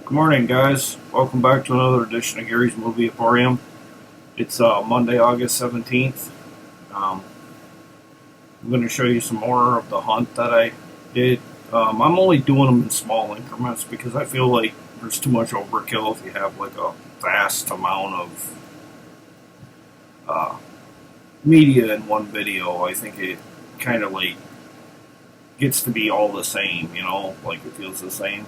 Good morning, guys. Welcome back to another edition of Gary's Movie Emporium. It's Monday, August 17th. I'm going to show you some more of the hunt that I did. I'm only doing them in small increments because I feel like there's too much overkill if you have like a vast amount of media in one video. I think it kind of like gets to be all the same, like it feels the same.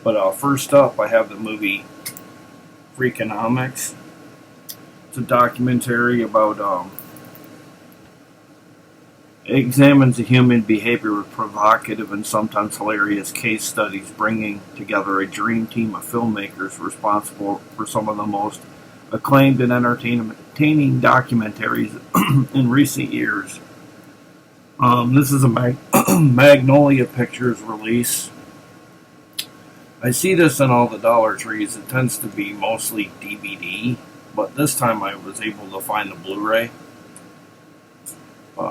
But first up, I have the movie Freakonomics. It's a documentary about it examines the human behavior with provocative and sometimes hilarious case studies, bringing together a dream team of filmmakers responsible for some of the most acclaimed and entertaining documentaries in recent years. This is a Magnolia Pictures release. I see this in all the Dollar Trees. It tends to be mostly DVD, but this time I was able to find the Blu-ray.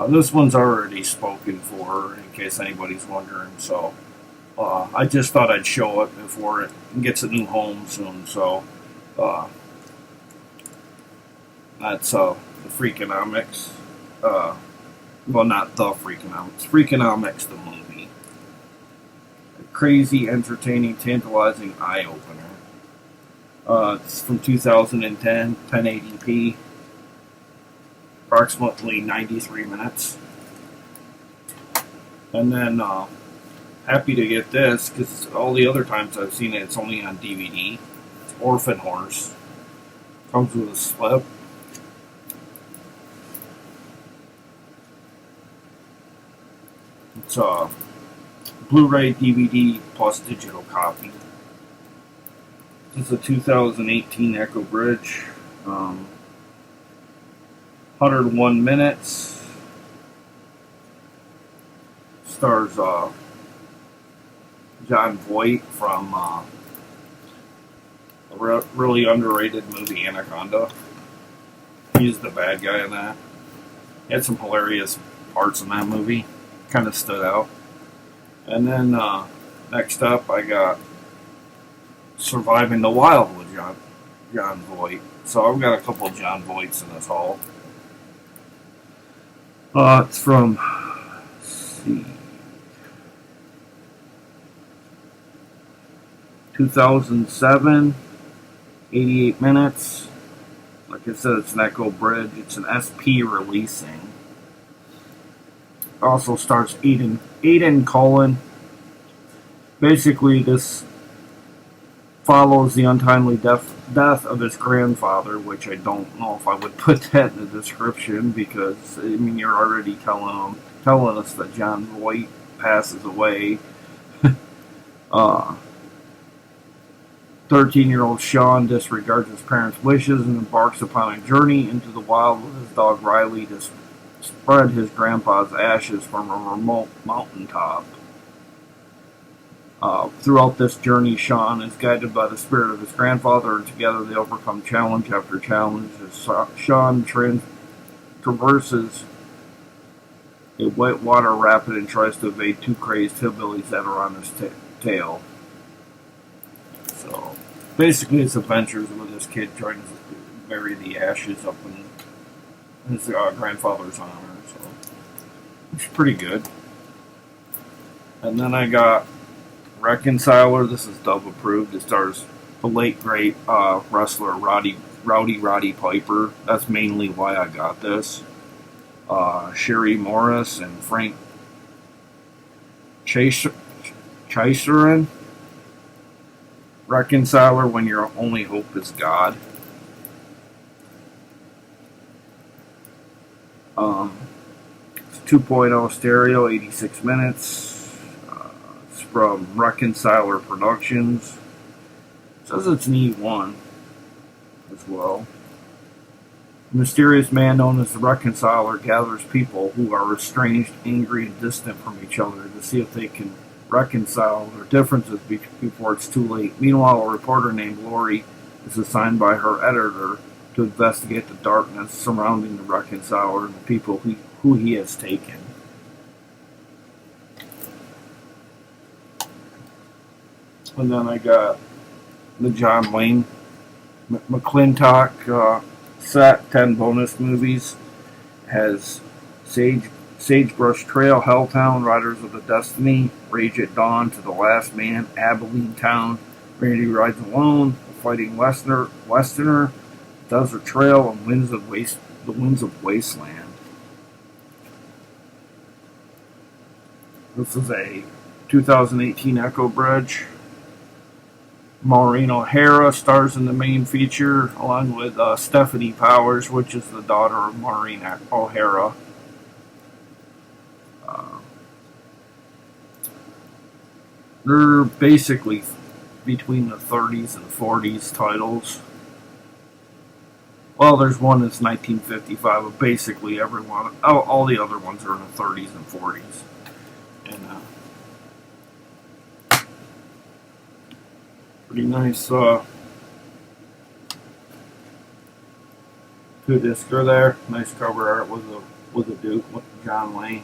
This one's already spoken for, in case anybody's wondering, so I just thought I'd show it before it gets a new home soon, so that's the Freakonomics. Well, not the Freakonomics. Freakonomics, the movie. Crazy, entertaining, tantalizing eye-opener. It's from 2010, 1080p, approximately 93 minutes. And then, happy to get this, because all the other times I've seen it, it's only on DVD. It's Orphan Horse. Comes with a slip. It's Blu-ray, DVD, plus digital copy. This is a 2018 Echo Bridge. 101 minutes. Stars Jon Voight from a really underrated movie, Anaconda. He's the bad guy in that. He had some hilarious parts in that movie. Kind of stood out. And then next up, I got Surviving the Wild with Jon Voight. So I've got a couple of Jon Voights in this haul. It's from, let's see, 2007, 88 minutes. Like I said, it's an Echo Bridge. It's an SP releasing. Also stars Aiden Cullen. Basically, this follows the untimely death of his grandfather, which I don't know if I would put that in the description because, you're already telling us that Jon Voight passes away. 13-year-old Sean disregards his parents' wishes and embarks upon a journey into the wild with his dog Riley to spread his grandpa's ashes from a remote mountaintop. Throughout this journey, Sean is guided by the spirit of his grandfather, and together they overcome challenge after challenge as Sean traverses a whitewater rapid and tries to evade two crazed hillbillies that are on his tail. So, basically, it's adventures with this kid trying to bury the ashes up in his grandfather's honor, so it's pretty good. And then I got Reconciler. This is Dove approved. It stars the late great wrestler Roddy Piper. That's mainly why I got this. Sherry Morris and Frank Chaserin. Reconciler, when your only hope is God. It's 2.0 stereo, 86 minutes. It's from Reconciler Productions. It says it's an E1 as well. A mysterious man known as the Reconciler gathers people who are estranged, angry, and distant from each other to see if they can reconcile their differences before it's too late. Meanwhile, a reporter named Lori is assigned by her editor to investigate the darkness surrounding the Reconciler and the people who he has taken. And then I got the John Wayne McClintock set, 10 bonus movies. Has Sagebrush Trail, Helltown, Riders of the Destiny, Rage at Dawn, To the Last Man, Abilene Town, Randy Rides Alone, The Fighting Westerner, Desert Trail, and The Winds of Wasteland. This is a 2018 Echo Bridge. Maureen O'Hara stars in the main feature, along with Stephanie Powers, which is the daughter of Maureen O'Hara. They're basically between the 30s and 40s titles. Well, there's one that's 1955, but basically everyone, all the other ones are in the 30s and 40s. And pretty nice two-discer there. Nice cover art with a Duke, with John Wayne.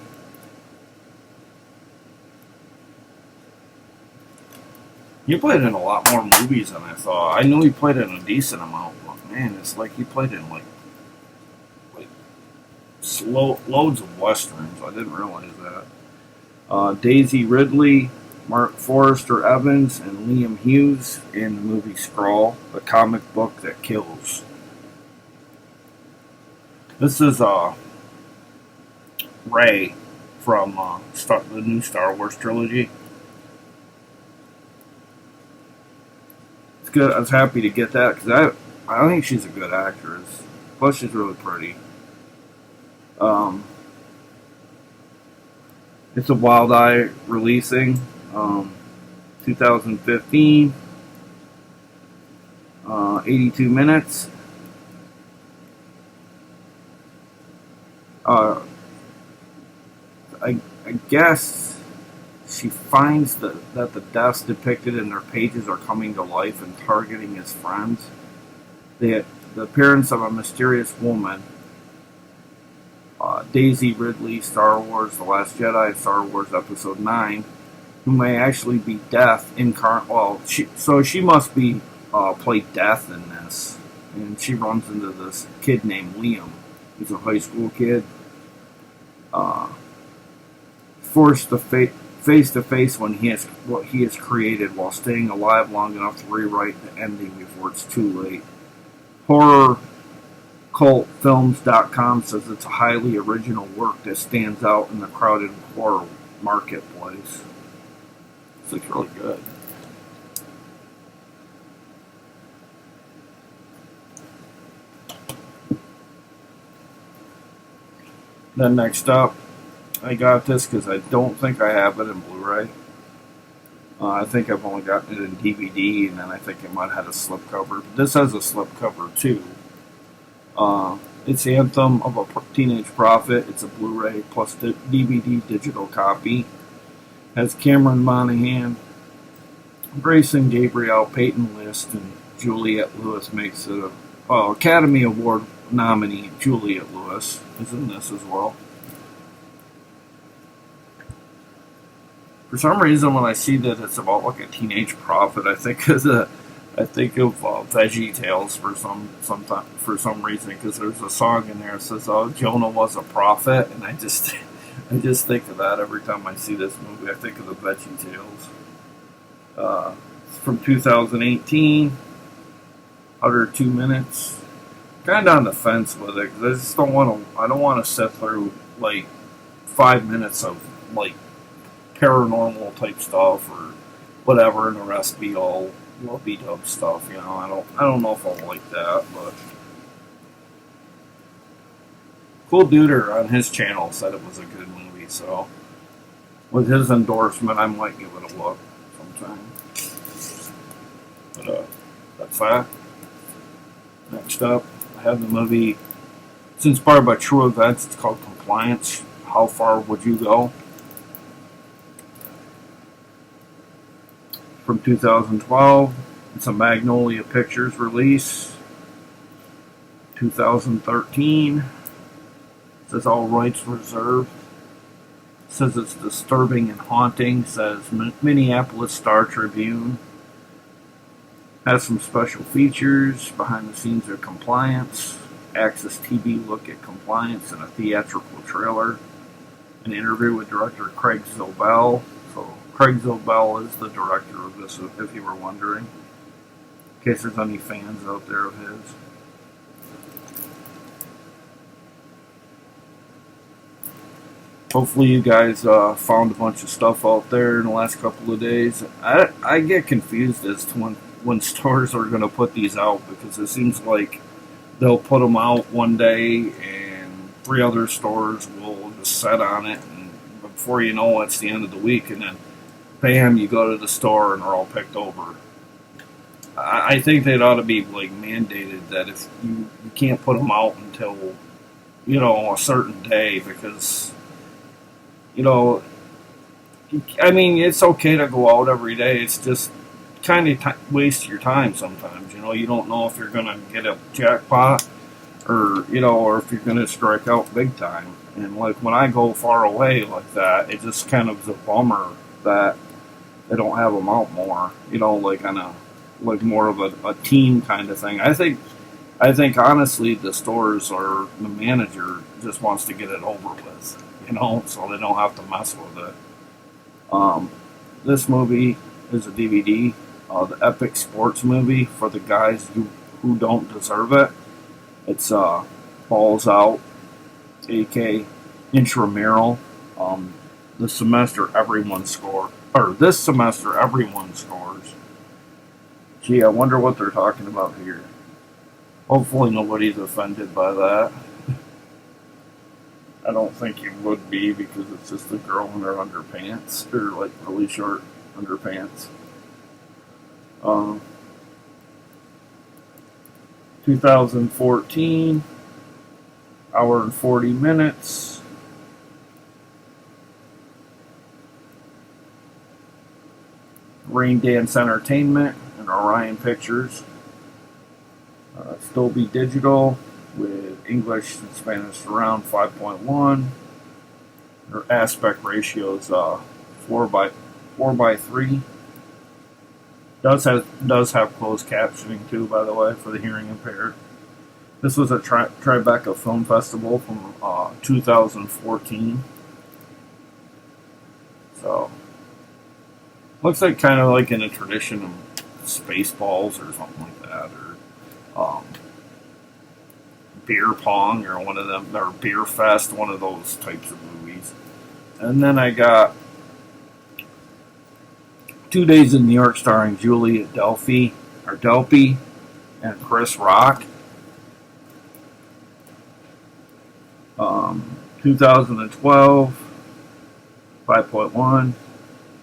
He played in a lot more movies than I thought. I knew he played in a decent amount, but man, it's like he played in like loads of westerns. I didn't realize that. Daisy Ridley, Mark Forrester Evans, and Liam Hughes in the movie Sprawl, the comic book that kills. This is Rey from the new Star Wars trilogy. It's good. I was happy to get that because I think she's a good actress. Plus, she's really pretty. It's a Wild Eye releasing, 2015, 82 minutes. I guess she finds that the deaths depicted in their pages are coming to life and targeting his friends. The appearance of a mysterious woman, Daisy Ridley, Star Wars, The Last Jedi, Star Wars Episode 9, who may actually be Death incarnate. Well, she must be play Death in this, and she runs into this kid named Liam. He's a high school kid, forced to face to face when what he has created, while staying alive long enough to rewrite the ending before it's too late. HorrorCultFilms.com says it's a highly original work that stands out in the crowded horror marketplace. This looks really good. Then next up, I got this because I don't think I have it in Blu-ray. I think I've only gotten it in DVD, and then I think it might have had a slipcover. But this has a slipcover too. It's Anthem of a Teenage Prophet. It's a Blu-ray plus DVD digital copy. Has Cameron Monaghan, Grayson Gabriel, Peyton List, and Juliette Lewis makes it a Academy Award nominee. Juliette Lewis is in this as well. For some reason, when I see that it's about like a teenage prophet, I think of Veggie Tales for some reason, because there's a song in there that says, "Oh, Jonah was a prophet," and I just think of that every time I see this movie. I think of the Veggie Tales. It's from 2018, 102 minutes. Kind of on the fence with it, because I just don't want to. I don't want to sit through like 5 minutes of like paranormal type stuff or whatever, and the rest be all lovey-dovey stuff. You know, I don't know if I'll like that, but Cool Duder on his channel said it was a good movie, so with his endorsement, I might give it a look sometime. But that's that. Next up, I have the movie. It's inspired by true events. It's called Compliance. How Far Would You Go? From 2012. It's a Magnolia Pictures release. 2013. It says all rights reserved. It says it's disturbing and haunting. It says Minneapolis Star Tribune. Has some special features, behind the scenes of compliance, Access TV look at compliance, and a theatrical trailer. An interview with director Craig Zobel. So Craig Zobel is the director of this, if you were wondering, in case there's any fans out there of his. Hopefully you guys found a bunch of stuff out there in the last couple of days. I get confused as to when stores are going to put these out, because it seems like they'll put them out one day and 3 other stores will just set on it, and before you know it, it's the end of the week, and then bam, you go to the store and they're all picked over. I think they'd ought to be like mandated that if you can't put them out until a certain day, because I mean, it's okay to go out every day. It's just kind of waste your time sometimes. You don't know if you're going to get a jackpot or if you're going to strike out big time. And like when I go far away like that, it just kind of is a bummer that they don't have them out more. Like on a more of a team kind of thing. I think honestly the stores or the manager just wants to get it over with. So they don't have to mess with it. This movie is a DVD, the epic sports movie for the guys who don't deserve it. It's Balls Out, a.k.a. Intramural. This semester everyone scores. Gee, I wonder what they're talking about here. Hopefully nobody's offended by that. I don't think you would be, because it's just a girl in her underpants, or like really short underpants. 2014, hour and 40 minutes. Rain Dance Entertainment and Orion Pictures. Dolby Digital with English and Spanish surround 5.1. Their aspect ratio is 4:3. Does have closed captioning too, by the way, for the hearing impaired. This was a Tribeca Film Festival from 2014. So looks like kind of like in a tradition of Spaceballs or something like that, or Beer Pong or one of them, or Beer Fest, one of those types of movies. And then I got 2 Days in New York starring Julia Delpy and Chris Rock. 2012, 5.1,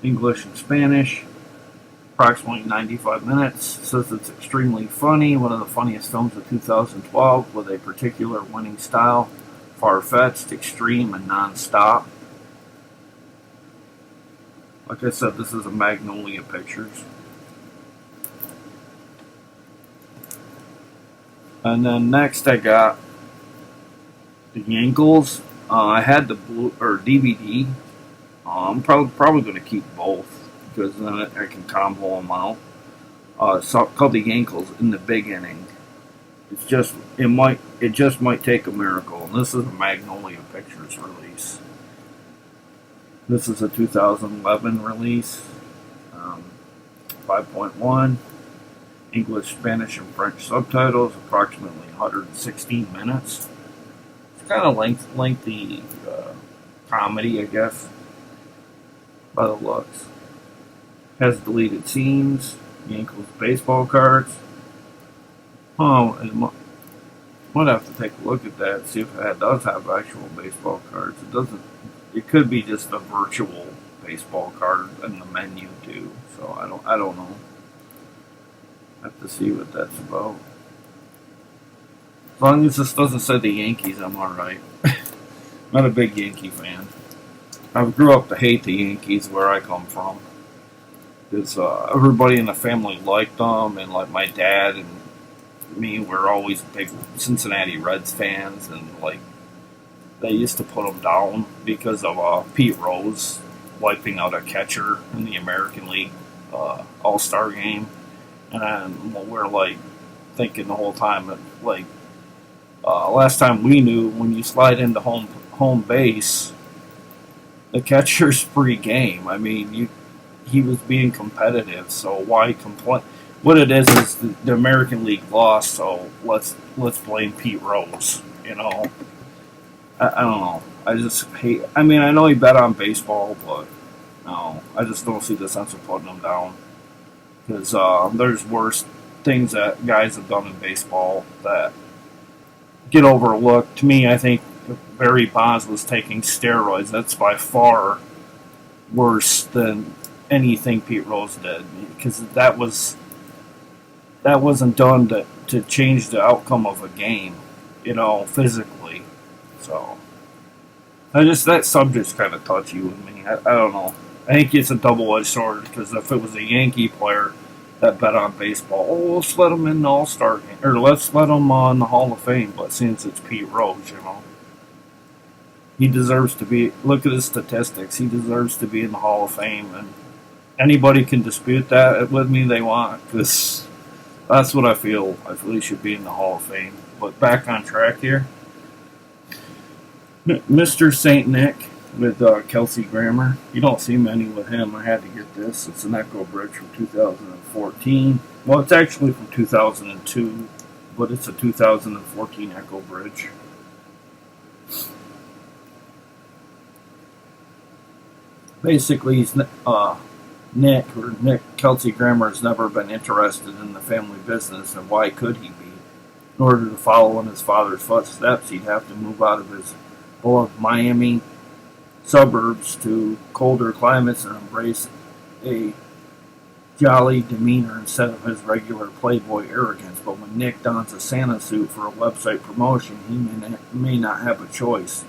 English and Spanish, approximately 95 minutes. Says it's extremely funny, one of the funniest films of 2012, with a particular winning style, far-fetched, extreme, and non-stop. Like I said, this is a Magnolia Pictures. And then next I got the Yankles. I had the DVD. I'm probably going to keep both, because then I can combo them out. It's called the Yankles in the Big Inning. It just might take a miracle. And this is a Magnolia Pictures release. This is a 2011 release. 5.1. English, Spanish, and French subtitles. Approximately 116 minutes. It's kind of lengthy comedy, I guess, by the looks. Has deleted scenes. Yankles baseball cards. Oh, it might have to take a look at that, see if it does have actual baseball cards. It doesn't. It could be just a virtual baseball card in the menu too. So I don't know. Have to see what that's about. As long as this doesn't say the Yankees, I'm alright. Not a big Yankee fan. I grew up to hate the Yankees where I come from. Because everybody in the family liked them, and like my dad and me were always big Cincinnati Reds fans, and like they used to put them down because of Pete Rose wiping out a catcher in the American League All-Star game. And we're like thinking the whole time, like last time we knew, when you slide into home base, the catcher's free game. I mean, he was being competitive, so why complain? What it is the American League lost, so let's blame Pete Rose. You know, I don't know. I just hate. I mean, I know he bet on baseball, but no, I just don't see the sense of putting him down because there's worse things that guys have done in baseball that get overlooked. To me, I think Barry Bonds was taking steroids. That's by far worse than anything Pete Rose did because that wasn't done to change the outcome of a game, you know, physically. So that subject's kind of touchy with me. I don't know. I think it's a double-edged sword because if it was a Yankee player that bet on baseball, let's let him in the All-Star game, or let's let him in the Hall of Fame. But since it's Pete Rose, you know, he deserves to be. Look at his statistics. He deserves to be in the Hall of Fame, and anybody can dispute that with me they want, because that's what I feel. I feel he should be in the Hall of Fame. But back on track here. Mr. St. Nick with Kelsey Grammer. You don't see many with him. I had to get this. It's an Echo Bridge from 2014. Well, it's actually from 2002, but it's a 2014 Echo Bridge. Basically, he's Nick Kelsey Grammer has never been interested in the family business, and why could he be? In order to follow in his father's footsteps, he'd have to move out of his beloved Miami suburbs to colder climates and embrace a jolly demeanor instead of his regular playboy arrogance. But when Nick dons a Santa suit for a website promotion, he may not have a choice.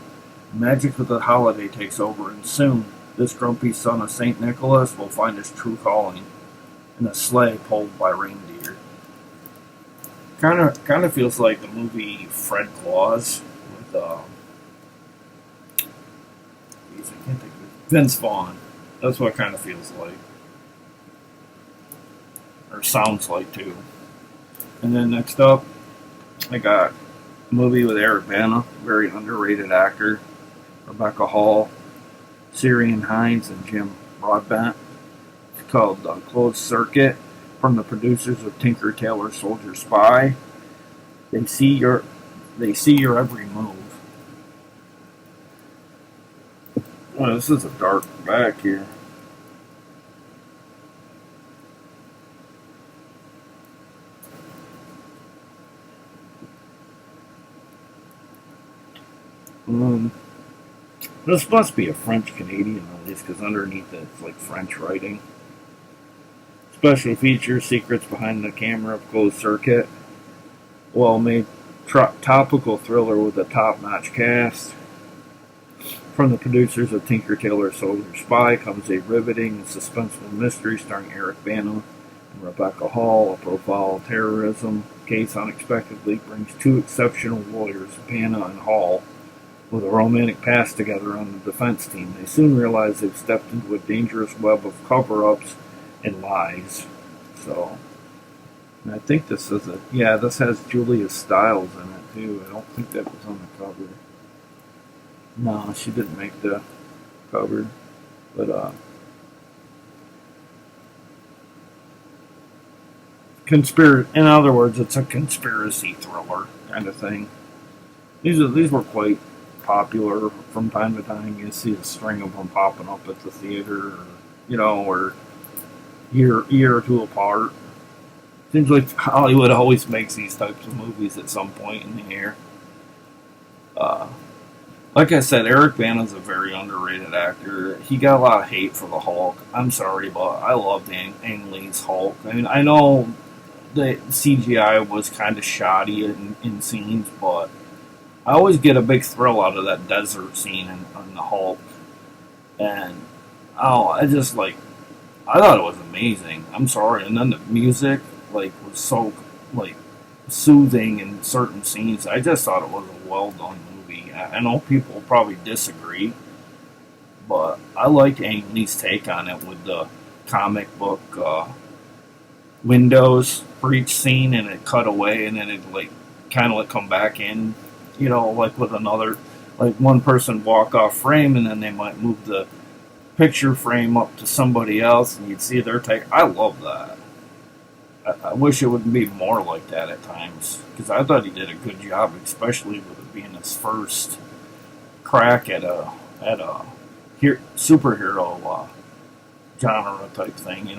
The magic of the holiday takes over, and soon this grumpy son of St. Nicholas will find his true calling in a sleigh pulled by reindeer. Kind of feels like the movie Fred Claus with I can't think of it. Vince Vaughn. That's what it kind of feels like, or sounds like too. And then next up, I got a movie with Eric Bana, very underrated actor, Rebecca Hall, Syrian Hines, and Jim Broadbent. It's called Closed Circuit, from the producers of Tinker Tailor Soldier Spy. They see your every move. Well, this is a dark back here. This must be a French Canadian release because underneath it it's like French writing. Special features, secrets behind the camera of Closed Circuit. Well-made topical thriller with a top-notch cast. From the producers of Tinker Tailor Soldier Spy comes a riveting and suspenseful mystery starring Eric Bana and Rebecca Hall. A profile of terrorism case unexpectedly brings two exceptional lawyers, Bana and Hall, with a romantic past together on the defense team. They soon realize they've stepped into a dangerous web of cover-ups and lies. So, and I think this is this has Julia Stiles in it too. I don't think that was on the cover. No, she didn't make the cover. But in other words, it's a conspiracy thriller kind of thing. These were quite popular from time to time. You see a string of them popping up at the theater, or year or two apart. Seems like Hollywood always makes these types of movies at some point in the year. Like I said, Eric Bana's a very underrated actor. He got a lot of hate for the Hulk. I'm sorry, but I loved Ang Lee's Hulk. I mean, I know the CGI was kind of shoddy in scenes, but I always get a big thrill out of that desert scene in the Hulk. And, I thought it was amazing. I'm sorry. And then the music, was so, soothing in certain scenes. I just thought it was a well-done movie. I know people probably disagree, but I liked Ang Lee's take on it with the comic book windows for each scene, and it cut away, and then it like kind of like come back in, like with another, like one person walk off frame, and then they might move the picture frame up to somebody else, and you'd see their take. I love that. I wish it would be more like that at times, because I thought he did a good job, especially with it being his first crack at a superhero genre type thing.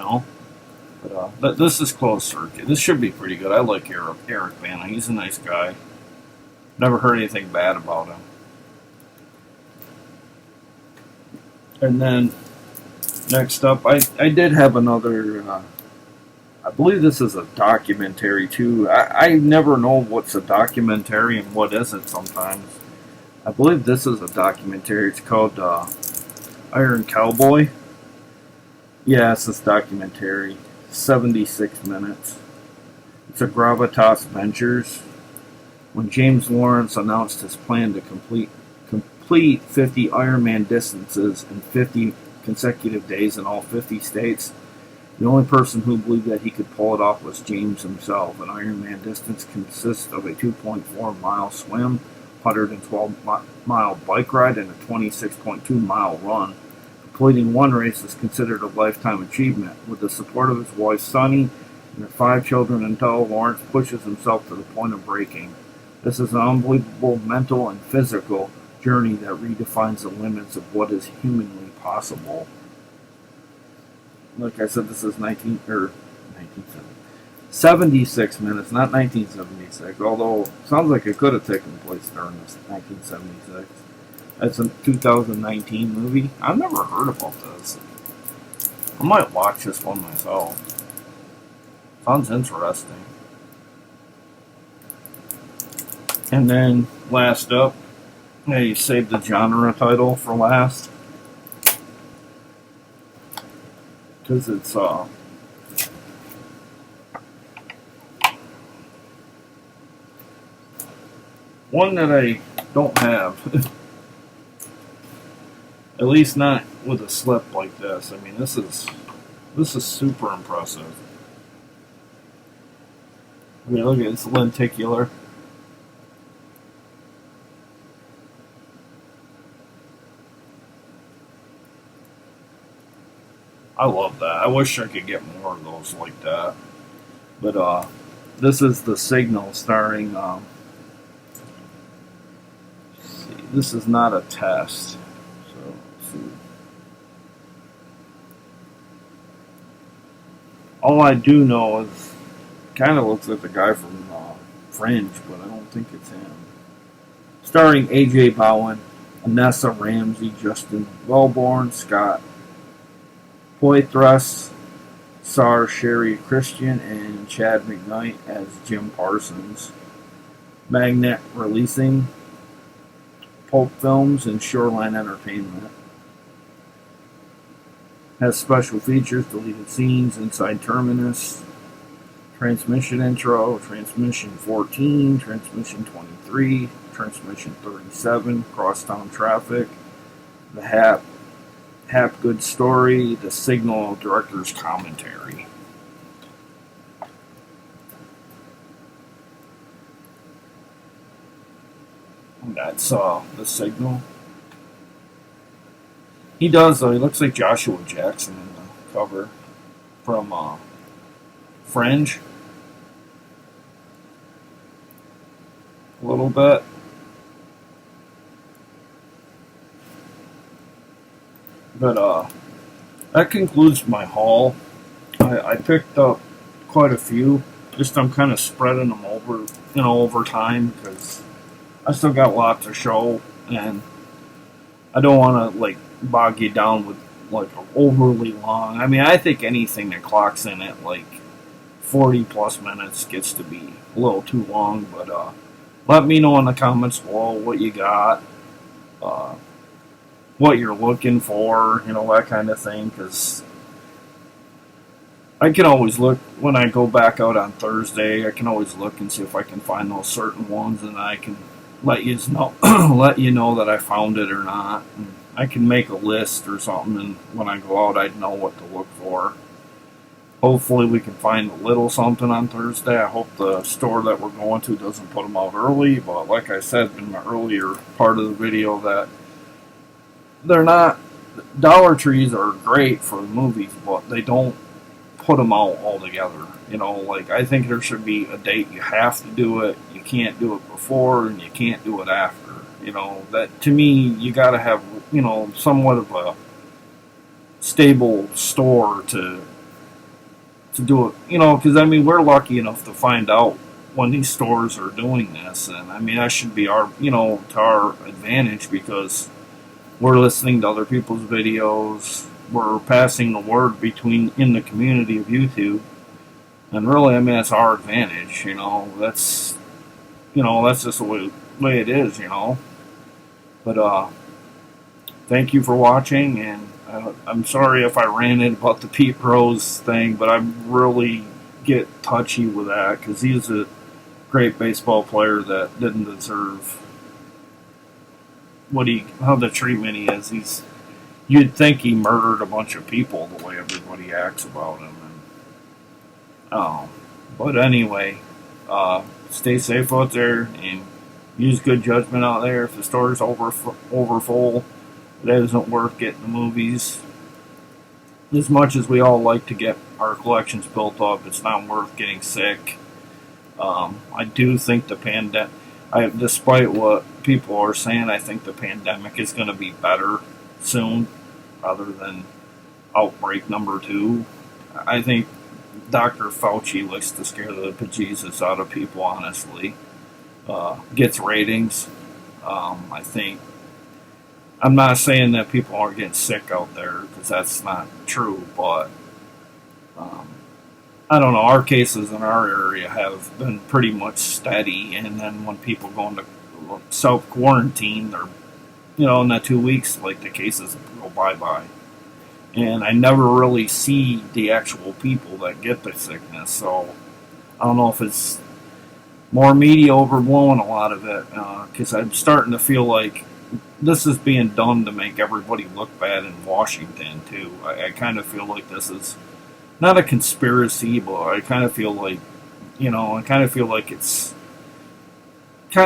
But this is closed circuit. This should be pretty good. I like Eric Bana. He's a nice guy. Never heard anything bad about him. And then next up, I did have another. I believe this is a documentary too. I never know what's a documentary and what isn't sometimes. I believe this is a documentary. It's called Iron Cowboy. Yeah, it's this documentary. 76 minutes. It's a Gravitas Ventures. When James Lawrence announced his plan to complete 50 Ironman distances in 50 consecutive days in all 50 states, the only person who believed that he could pull it off was James himself. An Ironman distance consists of a 2.4-mile swim, 112-mile bike ride, and a 26.2-mile run. Completing one race is considered a lifetime achievement. With the support of his wife Sunny and their 5 children until Lawrence pushes himself to the point of breaking. This is an unbelievable mental and physical journey that redefines the limits of what is humanly possible. Like I said, this is 76 minutes, not 1976, although it sounds like it could have taken place during this 1976. It's a 2019 movie. I've never heard about this. I might watch this one myself. Sounds interesting. And then, last up, you saved the genre title for last. Because it's, one that I don't have. At least not with a slip like this. I mean, this is super impressive. I mean, look at it, it's lenticular. I love that. I wish I could get more of those like that. But this is The Signal starring. Let's see, this is not a test. All I do know is kind of looks like the guy from Fringe, but I don't think it's him. Starring A.J. Bowen, Anessa Ramsey, Justin Wellborn, Scott Poitras, Sar Sherry Christian, and Chad McKnight as Jim Parsons. Magnet Releasing, Pulp Films, and Shoreline Entertainment. Has special features, deleted scenes, inside terminus, transmission intro, transmission 14, transmission 23, transmission 37, crosstown traffic, the Hap Good Story, the Signal director's commentary. And that's the Signal. He does, though. He looks like Joshua Jackson in the cover from Fringe. A little bit. But that concludes my haul. I picked up quite a few. Just I'm kind of spreading them over, over time because I still got lots to show, and I don't want to bog you down with overly long. I mean, I think anything that clocks in at 40 plus minutes gets to be a little too long. But let me know in the comments below what you got, what you're looking for, that kind of thing. Because I can always look when I go back out on Thursday. I can always look and see if I can find those certain ones, and I can let you know that I found it or not. And I can make a list or something, and when I go out, I'd know what to look for. Hopefully we can find a little something on Thursday. I hope the store that we're going to doesn't put them out early, but like I said in the earlier part of the video, that they're not, Dollar Trees are great for the movies, but they don't put them out all together. You know, like, I think there should be a date you have to do it, you can't do it before, and you can't do it after. You know, that, to me, you gotta have, you know, somewhat of a stable store to do it, you know, because I mean, we're lucky enough to find out when these stores are doing this, and I mean, that should be our, you know, to our advantage, because we're listening to other people's videos, we're passing the word between in the community of YouTube, and really, I mean, that's our advantage, you know. That's, you know, that's just the way it is, you know. But thank you for watching, and I'm sorry if I ranted about the Pete Rose thing, but I really get touchy with that, because he's a great baseball player that didn't deserve how the treatment he is. You'd think he murdered a bunch of people the way everybody acts about him. But anyway, stay safe out there and use good judgment out there. If the store's over full, it isn't worth getting the movies. As much as we all like to get our collections built up, it's not worth getting sick. I do think the pandemic, despite what people are saying, I think the pandemic is going to be better soon, rather than outbreak number 2. I think Dr. Fauci likes to scare the bejesus out of people, honestly. Gets ratings. I'm not saying that people aren't getting sick out there, because that's not true, but I don't know, our cases in our area have been pretty much steady, and then when people go into self-quarantine, they're, you know, in that 2 weeks, like, the cases go bye-bye. And I never really see the actual people that get the sickness, so I don't know if it's more media overblowing a lot of it, because I'm starting to feel like this is being done to make everybody look bad in Washington, too. I kind of feel like this is not a conspiracy, but I kind of feel like, you know, it's kind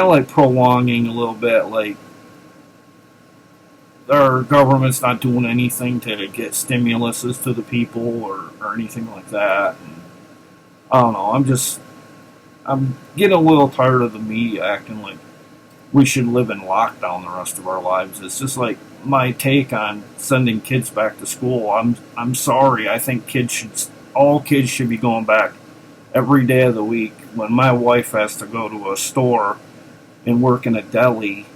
of like prolonging a little bit, like our government's not doing anything to get stimuluses to the people or anything like that. And I don't know, I'm getting a little tired of the media acting like we should live in lockdown the rest of our lives. It's just like my take on sending kids back to school. I'm sorry. I think all kids should be going back every day of the week. When my wife has to go to a store and work in a deli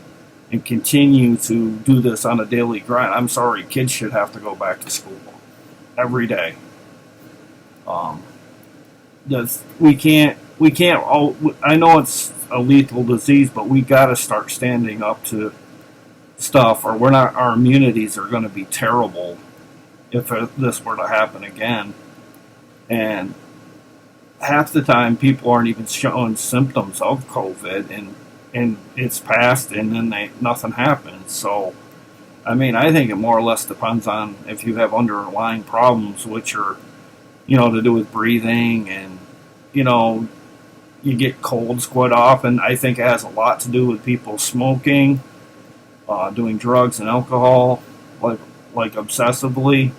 and continue to do this on a daily grind, I'm sorry. Kids should have to go back to school every day. We can't. I know it's a lethal disease, but we got to start standing up to stuff, or our immunities are going to be terrible if this were to happen again. And half the time, people aren't even showing symptoms of COVID, and it's passed, and then nothing happens. So, I mean, I think it more or less depends on if you have underlying problems, which are, you know, to do with breathing, and, you know, you get colds quite often. I think it has a lot to do with people smoking, doing drugs and alcohol, like obsessively,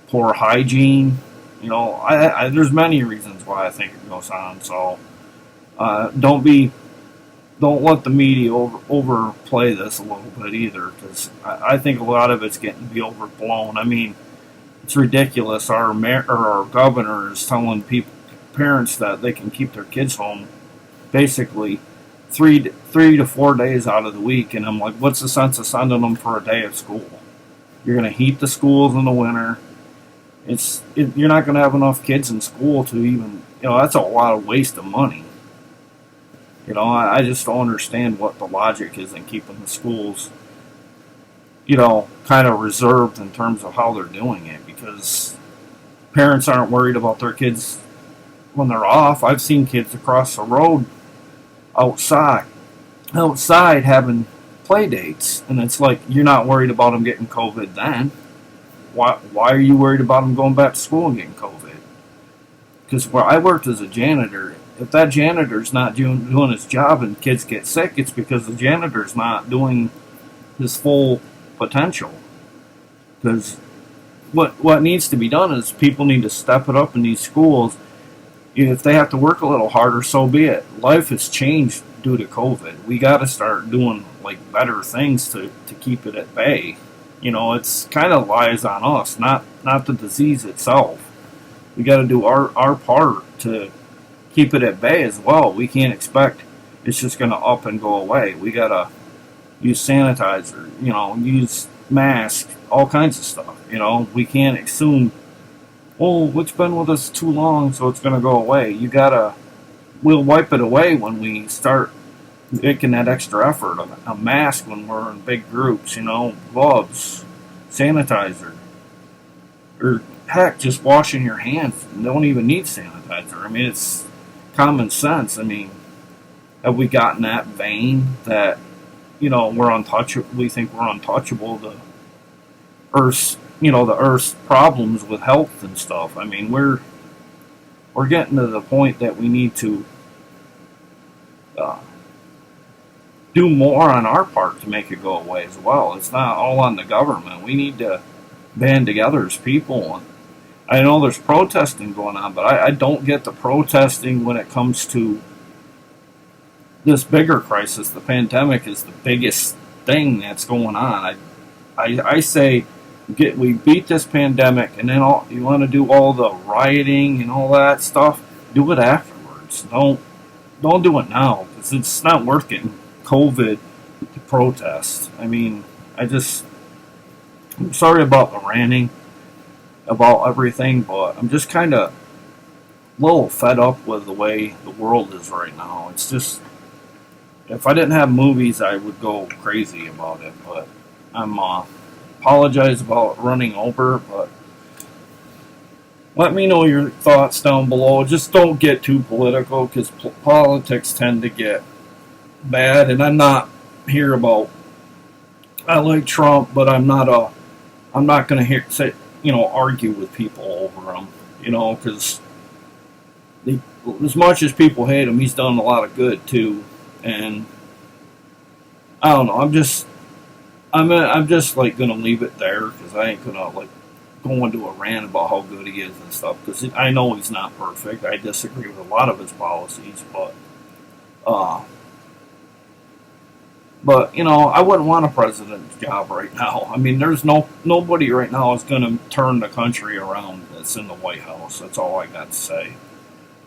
poor hygiene. You know, there's many reasons why I think it goes on. So don't let the media overplay this a little bit either, because I think a lot of it's getting to be overblown. I mean, it's ridiculous. Our governor is telling parents that they can keep their kids home basically 3 to 4 days out of the week, and I'm like, what's the sense of sending them for a day of school? You're going to heat the schools in the winter. You're not going to have enough kids in school to even, you know, that's a lot of waste of money. You know, I just don't understand what the logic is in keeping the schools, you know, kind of reserved in terms of how they're doing it, because parents aren't worried about their kids when they're off. I've seen kids across the road outside having play dates, and it's like, you're not worried about them getting COVID then. why are you worried about them going back to school and getting COVID? Because where I worked as a janitor, if that janitor's not doing his job and kids get sick, it's because the janitor's not doing his full potential. Because what needs to be done is people need to step it up in these schools. If they have to work a little harder, so be it. Life has changed due to COVID. We got to start doing like better things to keep it at bay. You know, it's kind of lies on us, not the disease itself. We got to do our part to keep it at bay as well. We can't expect it's just going to up and go away. We got to use sanitizer, you know, use masks, all kinds of stuff. You know, we can't assume, oh, it's been with us too long, so it's going to go away. We'll wipe it away when we start making that extra effort. A mask when we're in big groups, you know, gloves, sanitizer, or heck, just washing your hands. You don't even need sanitizer. I mean, it's common sense. I mean, have we gotten that vain that, you know, we're untouchable? We think we're untouchable. The Earth's problems with health and stuff. I mean, we're getting to the point that we need to do more on our part to make it go away as well. It's not all on the government. We need to band together as people. And I know there's protesting going on, but I don't get the protesting when it comes to this bigger crisis. The pandemic is the biggest thing that's going on. I say we beat this pandemic, and then you want to do all the rioting and all that stuff, do it afterwards. Don't do it now, because it's not worth getting COVID to protest. I mean, I'm sorry about the ranting about everything, but I'm just kind of a little fed up with the way the world is right now. It's just, if I didn't have movies, I would go crazy about it, but I'm apologize about running over, but let me know your thoughts down below. Just don't get too political, because politics tend to get bad, and I'm not here about, I like Trump, but I'm not going to argue with people over him, you know, because as much as people hate him, he's done a lot of good too. And I don't know, I'm just like gonna leave it there, because I ain't gonna like go into a rant about how good he is and stuff, because I know he's not perfect. I disagree with a lot of his policies, but you know, I wouldn't want a president's job right now. I mean, there's nobody right now is gonna turn the country around that's in the White House. That's all I got to say.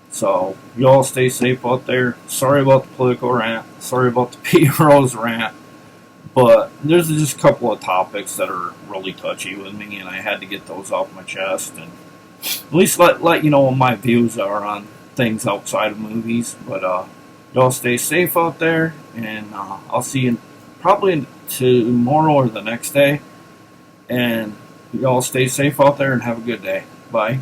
So, you all stay safe out there. Sorry about the political rant. Sorry about the P-Rose rant. But there's just a couple of topics that are really touchy with me, and I had to get those off my chest. And at least let you know what my views are on things outside of movies. But y'all stay safe out there, and I'll see you probably tomorrow or the next day. And y'all stay safe out there and have a good day. Bye.